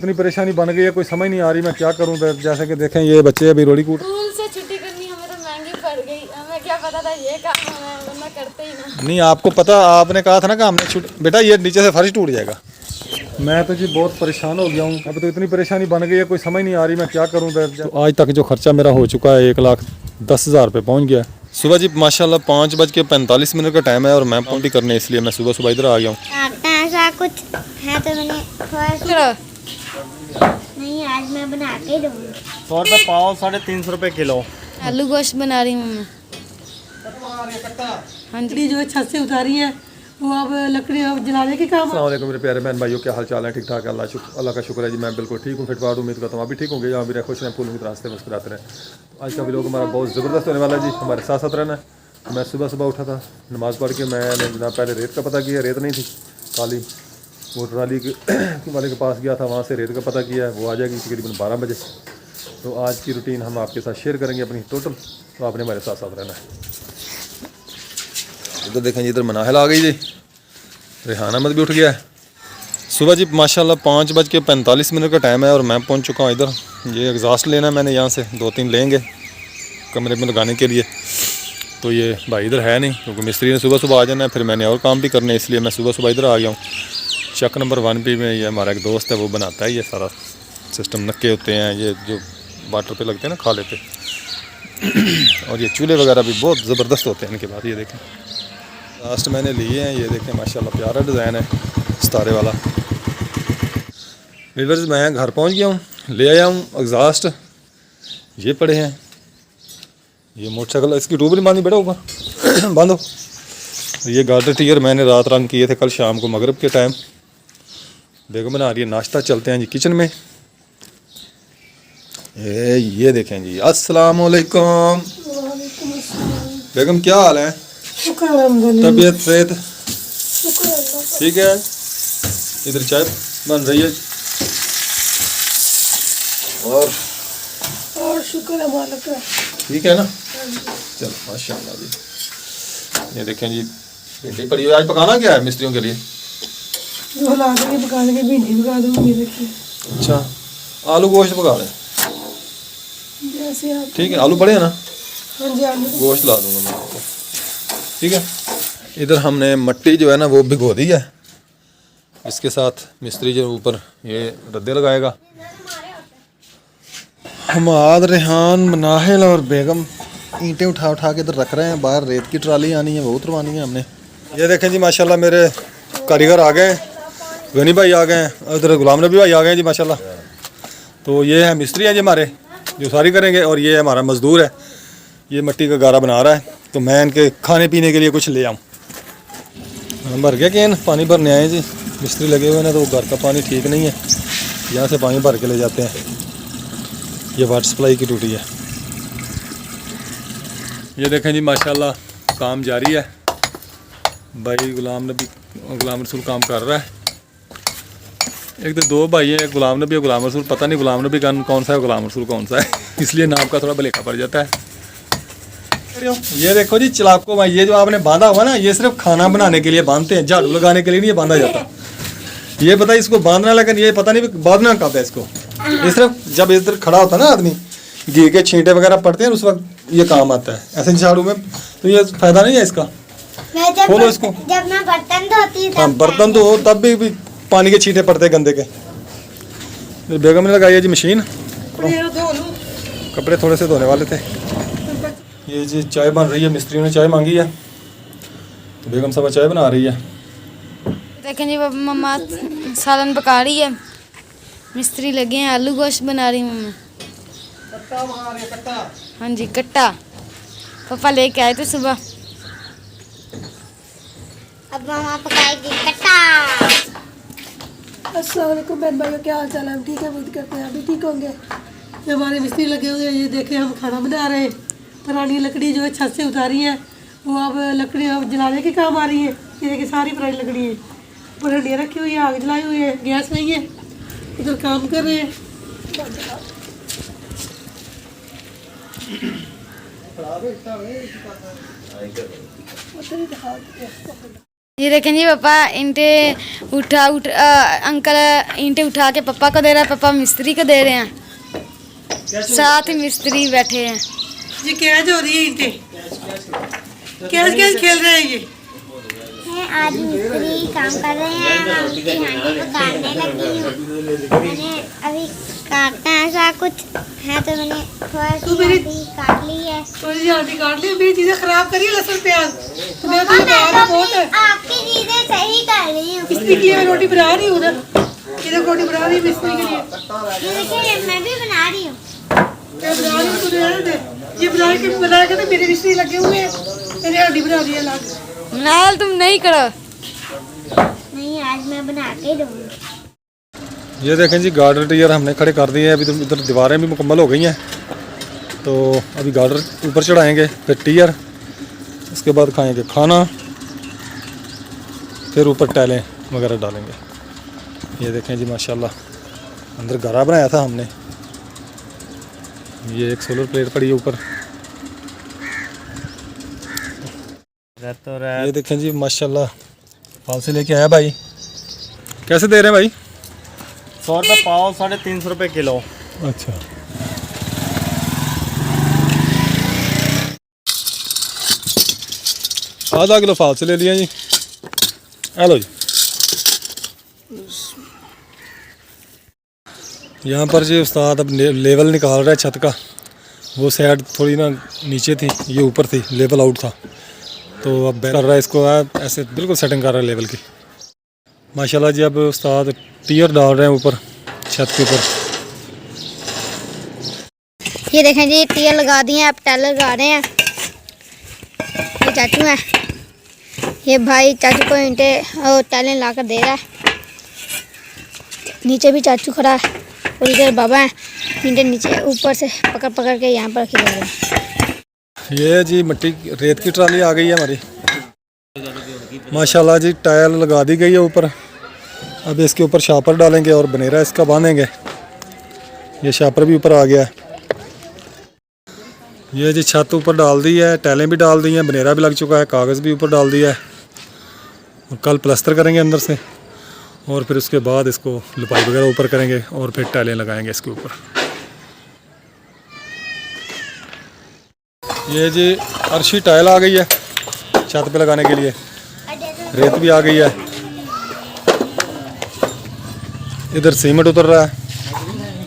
इतनी परेशानी बन गई है, कोई समझ नहीं आ रही मैं क्या करूं। जैसे कि देखें ये बच्चे अभी रोड़ी कूट स्कूल से छुट्टी करनी हमें तो महंगी पड़ गई। हमें क्या पता था ये काम हमें वरना करते ही ना। नहीं, आपको पता, आपने कहा था ना कि हमने छुट्टी, बेटा ये नीचे से फर्श टूट जाएगा। मैं तो जी बहुत परेशान हो गया हूँ। अब तो इतनी परेशानी बन गई है, कोई समझ नहीं आ रही मैं क्या करूँ। तो आज तक जो खर्चा मेरा हो चुका है 1,10,000 रुपये पहुँच गया। सुबह जी माशाल्लाह 5:45 का टाइम है और मैं पंप भी करने, इसलिए मैं सुबह सुबह इधर आ गया हूँ। ऐसा कुछ है तो मैंने थोड़ा नहीं, आज मैं बना के दूँगी। 100 रुपये पाव, 350 रुपये किलो। आलू गोश्त बना रही हूँ मैं। हाँ जी, जो छत से उतारी है वो अब लकड़ी अब जलाने के काम। अस्सलाम वालेकुम मेरे प्यारे बहन भाइयों, क्या हाल चाल है? ठीक ठाक है, अल्लाह का शुक्र है जी। मैं बिल्कुल ठीक हूँ, फिटफाट, उम्मीद करता हूँ आप भी ठीक होंगे। यहाँ भी खुश रहें, फूल रास्ते मुस्कुराते रहें। आज का व्लॉग हमारा बहुत ज़बरदस्त होने वाला है जी, हमारे साथ साथ रहना। मैं सुबह सुबह उठा था, नमाज़ पढ़ के मैंने जनाब पहले रेत का पता किया। रेत नहीं थी, काली। वो ट्राली वाले के पास गया था, वहाँ से रेत का पता किया। वो आ जाएगी तकरीबन 12 बजे। तो आज की रूटीन हम आपके साथ शेयर करेंगे अपनी टोटल, तो आपने हमारे साथ साथ रहना है। इधर देखें जी, इधर मनाहल आ गई जी, रेहान अहमद भी उठ गया है। सुबह जी माशाल्लाह 5:45 का टाइम है और मैं पहुंच चुका हूं इधर। ये एग्जॉस्ट लेना है मैंने, यहाँ से 2-3 लेंगे कमरे में लगाने के लिए। तो ये भाई इधर है नहीं, क्योंकि मिस्त्री ने सुबह सुबह आ जाना है, फिर मैंने और काम भी करने, इसलिए मैं सुबह सुबह इधर आ गया हूँ। चक नंबर 1 पे में ये हमारा एक दोस्त है, वो बनाता है ये सारा सिस्टम। नक्के होते हैं ये जो वाटर पे लगते हैं ना खाले पे, और ये चूल्हे वगैरह भी बहुत ज़बरदस्त होते हैं इनके बाद। ये देखें लास्ट मैंने लिए हैं, ये देखें माशाल्लाह प्यारा डिज़ाइन है सितारे वाला। व्यूअर्स मैं घर पहुंच गया हूँ, ले आया हूँ एग्जॉस्ट। ये पड़े हैं, ये मोटरसाइकिल, इसकी ट्यूब नहीं बांधी, बेटा ऊपर बांधो। ये गार्डर टीयर मैंने रात रंग किए थे कल शाम को मगरिब के टाइम। बेगम बना रही है नाश्ता, चलते हैं जी किचन में। ये देखें जी, अस्सलाम वालेकुम बेगम, क्या हाल है? तबीयत सेहत ठीक है? इधर चाय बन रही है और शुक्र है मालिक का, ठीक है ना? चलो माशाल्लाह जी। ये देखें जी, भिंडी पड़ी हुई। आज पकाना क्या है मिस्त्रियों के लिए? जो ला देंगे पका देंगे, भिंडी पका दूंगी। देखिए, अच्छा, आलू गोश्त पका लें, जैसे आप। ठीक है, आलू पड़े हैं ना? हाँ जी, आलू गोश्त ला दूंगा मैं आपको, ठीक है। इधर हमने मट्टी जो है ना वो भिगो दी है। इसके साथ मिस्त्री जो ऊपर ये रद्दे लगाएगा। हमाद, रेहान, मनाहिल और बेगम ईंटें उठा उठा के इधर रख रहे हैं। बाहर रेत की ट्राली आनी है, वो उतरवानी है हमने। ये देखें जी माशाल्लाह मेरे कारीगर आ गए, गनी भाई आ गए हैं, उधर गुलाम नबी भाई आ गए हैं जी माशाल्लाह। तो ये है मिस्त्री हैं जी हमारे, जो सारी करेंगे, और ये हमारा मजदूर है, ये मिट्टी का गारा बना रहा है। तो मैं इनके खाने पीने के लिए कुछ ले आऊँ। भर गया कैन, पानी भरने आए जी। मिस्त्री लगे हुए ना, तो घर का पानी ठीक नहीं है, यहाँ से पानी भर के ले जाते हैं। ये वाटर सप्लाई की ड्यूटी है। ये देखें जी माशाल्लाह काम जारी है। भाई गुलाम रसूल काम कर रहा है। एक तो 2 भाई हैं, एक गुलाम नबी है, गुलाम रसूल। पता नहीं गुलाम नबी कौन सा है, गुलाम रसूल कौन सा है, इसलिए नाम का थोड़ा भलेखा पड़ जाता है। ये देखो जी चिलाको भाई, ये जो आपने बांधा हुआ ना, ये सिर्फ खाना बनाने के लिए बांधते हैं, झाड़ू लगाने के लिए नहीं ये बांधा जाता। ये पता है इसको बांधना, लेकिन ये पता नहीं बांधना कब है इसको। ये सिर्फ जब इधर खड़ा होता है ना आदमी, घी के छींटे वगैरह पड़ते हैं, उस वक्त ये काम आता है। ऐसे झाड़ू में तो ये फायदा नहीं है इसका। खोलो इसको, जब मैं बर्तन धोती हूँ, हाँ बर्तन तो हो तब भी पानी के छींटे पड़ते हैं गंदे के। बेगम ने लगाई है जी मशीन, कपड़े थोड़े से धोने वाले थे। ये जी चाय बन रही है, मिस्त्री ने चाय मांगी है, तो बेगम साहब चाय बना रही है। देखें जी मम्मा सालन पका रही है, मिस्त्री लगे हैं, आलू गोश्त बना रही हूँ मैं। हाँ जी, कट्टा पापा लेके आए थे सुबह। अब मामा पकाएगी कट्टा। अस्सलाम वालेकुम बहन भाइयों, क्या हाल चाल है? हम ठीक है, उम्मीद करते हैं आप भी ठीक होंगे। ये हमारे मिस्त्री लगे हुए हैं, ये देखें हम खाना बना रहे हैं। पुरानी लकड़ी जो है छत से उतारी है, वो अब लकड़ी अब जलाने के काम आ रही है। ये देखिए सारी पुरानी लकड़ी है, ऊपर हंडियाँ रखी हुई है, आग जलाई हुई है, गैस नहीं है, उधर काम कर रहे हैं। ये देखें जी पापा ईंटे अंकल ईंटे उठा के पापा को दे रहा है, पापा मिस्त्री को दे रहे हैं, साथ ही मिस्त्री बैठे हैं। ये कैच हो रही है ईंटें, कैच कैच खेल रहे हैं ये। आज मिस्त्री काम कर रहे हैं, मैं उनकी हांडी को काटने लगी हूँ। मैंने अभी काटना ऐसा कुछ है तो मैंने थोड़ा सी हांडी काट ली है। थोड़ी सी हांडी काट ली, मेरी चीजें खराब करी लहसुन प्याज। तो मैं तो मैं बना तो बहुत है, आपकी चीजें सही कर रही हूँ। मिस्त्री के लिए मैं रोटी बना रही हूँ ना, इधर रोटी बना रही हूँ मिस्त्री के लिए। ये देखिए मैं भी बना रही हूँ। मैं बना रही हूँ, तुझे रहने दे। ये बना के तो मेरे मिस्त्री लगे हुए हैं, मैंने हांडी बना दी है अलग। नाल तुम नहीं करो। नहीं आज मैं बना के दूँगी। ये देखें जी गार्डर टियर हमने खड़े कर दिए हैं। अभी तो इधर दीवारें भी मुकम्मल हो गई हैं, तो अभी गार्डर ऊपर चढ़ाएंगे, फिर टियर, उसके बाद खाएंगे खाना, फिर ऊपर टाइलें वगैरह डालेंगे। ये देखें जी माशाल्लाह अंदर गरा बनाया था हमने। ये एक सोलर प्लेट पड़ी है ऊपर। ये देखें जी माशाल्लाह फाल से लेके आया भाई। कैसे दे रहे हैं भाई? 100 रुपये पाव, 350 रुपये किलो। अच्छा, आधा किलो फाल से ले लिया जी। हेलो जी, यहाँ पर जी उस्ताद अब लेवल निकाल रहा है छत का। वो साइड थोड़ी ना नीचे थी, ये ऊपर थी, लेवल आउट था, तो अब कर रहा है इसको, ऐसे बिल्कुल सेटिंग कर रहा है लेवल की। माशाल्लाह जी अब उस्ताद टियर डाल रहे हैं ऊपर छत के ऊपर। ये देखें जी टियर लगा दिए हैं, अब टाइल लगा रहे हैं। ये चाचू हैं, ये भाई चाचू को ईंटे और टाइलें ला कर दे रहा है। नीचे भी चाचू खड़ा है और इधर बाबा हैं, ईंटे नीचे ऊपर से पकड़ पकड़ के यहाँ पर खिला रहे हैं। ये जी मिट्टी रेत की ट्राली आ गई है हमारी माशाल्लाह जी। टाइल लगा दी गई है ऊपर, अब इसके ऊपर शापर डालेंगे और बनेरा इसका बांधेंगे। ये शापर भी ऊपर आ गया है। ये जी छत ऊपर डाल दी है, टाइलें भी डाल दी हैं, बनेरा भी लग चुका है, कागज़ भी ऊपर डाल दिया है। और कल प्लास्टर करेंगे अंदर से, और फिर उसके बाद इसको लिपाई वगैरह ऊपर करेंगे और फिर टाइलें लगाएंगे इसके ऊपर। ये जी अर्शी टाइल आ गई है छत पे लगाने के लिए, रेत भी आ गई है। इधर सीमेंट उतर रहा है,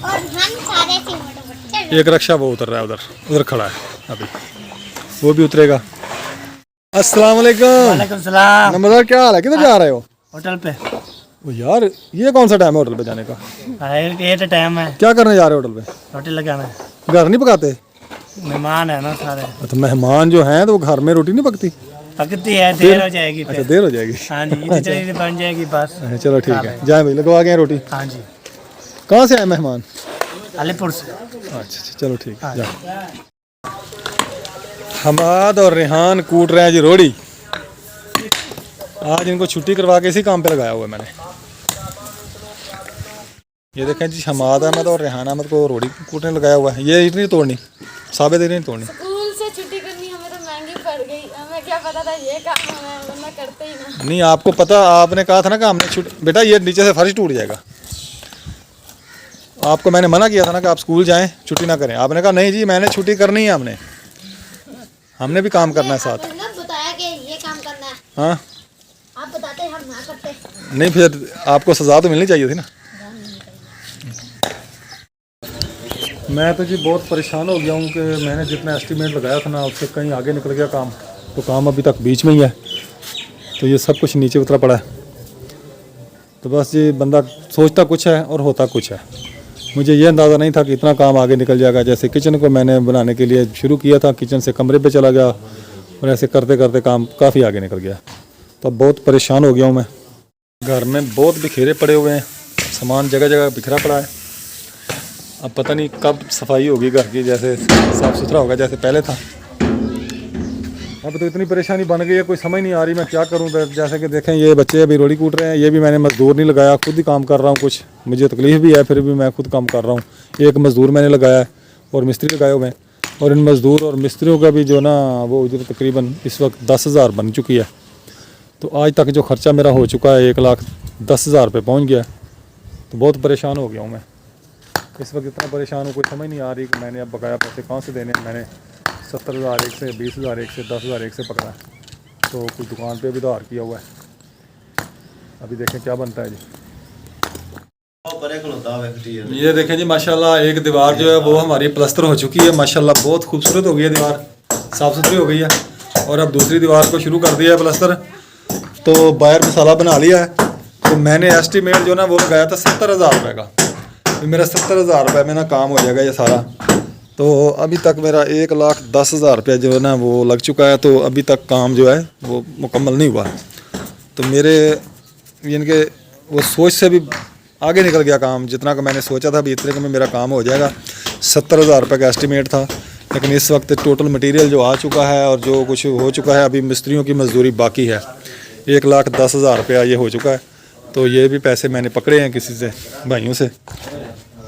और हम सारे सीमेंट एक रक्षा वो उतर रहा है, उधर खड़ा है अभी, वो भी उतरेगा। अस्सलाम वालेकुम। वालेकुम सलाम। नंबरदार क्या हाल है, किधर जा रहे हो? होटल पे। ओ यार ये कौन सा टाइम है होटल पे जाने का? ये तो टाइम है, क्या करने जा रहे हो होटल पे? रोटी लगाना है। घर नहीं पकाते? मेहमान है ना सारे। तो मेहमान जो हैं तो वो घर में रोटी नहीं पकती? पकती है, देर हो जाएगी अच्छा फिर। देर हो जाएगी। हाँ जी, इतनी जल्दी बन जाएगी बस। अच्छा, चलो ठीक है, जाए भाई लगवा गए हैं रोटी। हाँ जी, कहाँ से आए मेहमान? अलीपुर से। अच्छा चलो ठीक है, जाओ। हमाद और रेहान कूट रहे हैं जी रोड़ी। आज इनको छुट्टी करवा के इसी काम पे लगाया हुआ है मैंने। ये देखें जी हमाद अहमद और रेहान अहमद को रोड़ी कूटने लगाया हुआ है। ये ईंट नहीं तोड़नी, साबित नहीं तोड़नी। स्कूल से छुट्टी करनी हमें तो महंगी पड़ गई, हमें क्या पता था ये काम हमें, वरना करते ही ना। नहीं आपको पता, आपने कहा था ना कि हमने छुट्टी, बेटा ये नीचे से फर्श टूट जाएगा। आपको मैंने मना किया था ना कि आप स्कूल जाएं, छुट्टी ना करें। आपने कहा नहीं जी मैंने छुट्टी करनी है, हमने भी काम करना है साथ। बताया कि ये काम करना है, हाँ आप बताते हम ना करते। नहीं, फिर आपको सज़ा तो मिलनी चाहिए थी ना। मैं तो जी बहुत परेशान हो गया हूँ कि मैंने जितना एस्टीमेट लगाया था ना उससे कहीं आगे निकल गया काम, तो काम अभी तक बीच में ही है, तो ये सब कुछ नीचे उतरा पड़ा है। तो बस जी बंदा सोचता कुछ है और होता कुछ है। मुझे ये अंदाज़ा नहीं था कि इतना काम आगे निकल जाएगा। जैसे किचन को मैंने बनाने के लिए शुरू किया था, किचन से कमरे पे चला गया और ऐसे करते करते काम काफ़ी आगे निकल गया। तो अब बहुत परेशान हो गया हूँ मैं। घर में बहुत बिखेरे पड़े हुए हैं, सामान जगह जगह बिखरा पड़ा है। अब पता नहीं कब सफाई होगी घर की, जैसे साफ़ सुथरा होगा जैसे पहले था। अब तो इतनी परेशानी बन गई है, कोई समझ नहीं आ रही मैं क्या करूं। जैसे कि देखें ये बच्चे अभी रोड़ी कूट रहे हैं, ये भी मैंने मज़दूर नहीं लगाया, खुद ही काम कर रहा हूं। कुछ मुझे तकलीफ़ भी है, फिर भी मैं खुद काम कर रहा हूं। एक मज़दूर मैंने लगाया है और मिस्त्री लगाए हुए हैं, और इन मज़दूर और मिस्त्रियों का भी जो ना वो उधर तकरीबन इस वक्त 10,000 बन चुकी है। तो आज तक जो ख़र्चा मेरा हो चुका है 1,10,000 रुपये पहुँच गया। तो बहुत परेशान हो गया हूँ मैं इस वक्त, इतना परेशान हूँ, कोई समझ नहीं आ रही कि मैंने अब बकाया पैसे कहाँ से देने। मैंने 70,000 एक से, 20,000 एक से, 10,000 एक से पकड़ा, तो कुछ दुकान पे भी उधार किया हुआ है। अभी देखें क्या बनता है जी। ये देखें जी माशाल्लाह, एक दीवार जो है वो हमारी प्लस्तर हो चुकी है माशाल्लाह, बहुत खूबसूरत हो गई है दीवार, साफ़ सुथरी हो गई है। और अब दूसरी दीवार को शुरू कर दिया है प्लस्तर, तो बाहर मसाला बना लिया है। तो मैंने एस्टीमेट जो ना वो लगाया था 70,000 रुपये का, तो मेरा 70,000 रुपये में ना काम हो जाएगा ये सारा। तो अभी तक मेरा 1,10,000 रुपये जो है ना वो लग चुका है, तो अभी तक काम जो है वो मुकम्मल नहीं हुआ। तो मेरे यानी कि वो सोच से भी आगे निकल गया काम, जितना का मैंने सोचा था भी इतने का में मेरा काम हो जाएगा। 70,000 रुपये का एस्टीमेट था, लेकिन इस वक्त टोटल मटेरियल जो आ चुका है और जो कुछ हो चुका है, अभी मिस्त्रियों की मजदूरी बाकी है। 1,10,000 रुपया ये हो चुका है। तो ये भी पैसे मैंने पकड़े हैं किसी से, भाइयों से।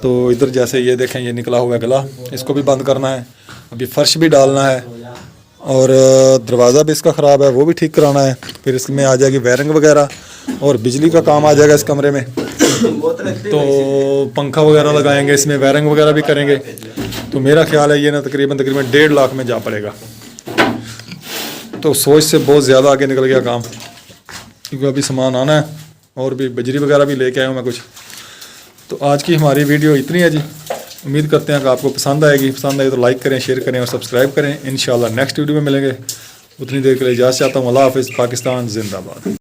तो इधर जैसे ये देखें, ये निकला हुआ है गला, इसको भी बंद करना है। अभी फर्श भी डालना है और दरवाज़ा भी इसका ख़राब है, वो भी ठीक कराना है। फिर इसमें आ जाएगी वायरिंग वगैरह और बिजली का काम आ जाएगा इस कमरे में। तो पंखा वगैरह लगाएंगे, इसमें वायरिंग वगैरह भी करेंगे। तो मेरा ख्याल है ये ना तकरीबन 1.5 लाख में जा पड़ेगा। तो सोच से बहुत ज़्यादा आगे निकल गया काम, क्योंकि अभी सामान आना है और भी बजरी वगैरह भी लेके आया हूँ मैं कुछ। तो आज की हमारी वीडियो इतनी है जी। उम्मीद करते हैं कि आपको पसंद आएगी। पसंद आए तो लाइक करें, शेयर करें और सब्सक्राइब करें। इंशाल्लाह नेक्स्ट वीडियो में मिलेंगे। उतनी देर के लिए इजाज़त चाहता हूँ। अल्लाह हाफ़िज़। पाकिस्तान जिंदाबाद।